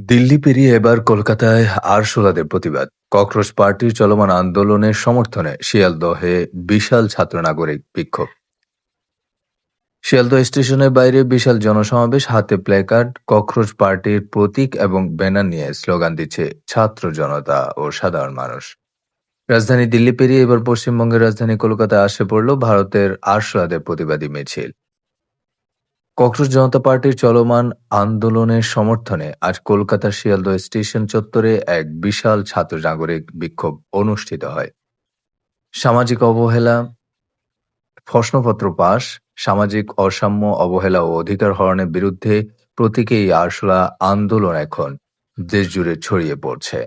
দিল্লি পেরিয়ে এবার কলকাতায় আরশোলাদের প্রতিবাদ। ককরোচ পার্টির চলমান আন্দোলনের সমর্থনে শিয়ালদহে বিশাল ছাত্র নাগরিক বিক্ষোভ। শিয়ালদহ স্টেশনের বাইরে বিশাল জনসমাবেশ, হাতে প্ল্যাকার্ড, ককরোচ পার্টির প্রতীক এবং ব্যানার নিয়ে স্লোগান দিচ্ছে ছাত্র জনতা ও সাধারণ মানুষ। রাজধানী দিল্লি পেরিয়ে এবার পশ্চিমবঙ্গের রাজধানী কলকাতায় আসে পড়ল ভারতের আরশোলাদের প্রতিবাদী মিছিল। ককরোচ জনতা পার্টির চলমান আন্দোলনের সমর্থনে আজ কলকাতার শিয়ালদহ স্টেশন চত্বরে এক বিশাল ছাত্র নাগরিক বিক্ষোভ অনুষ্ঠিত হয়। সামাজিক অবহেলা, প্রশ্নপত্র পাস, সামাজিক অসাম্য, অবহেলা ও অধিকার হরণের বিরুদ্ধে প্রতীকী এই আরশোলা আন্দোলন এখন দেশ জুড়ে ছড়িয়ে পড়ছে।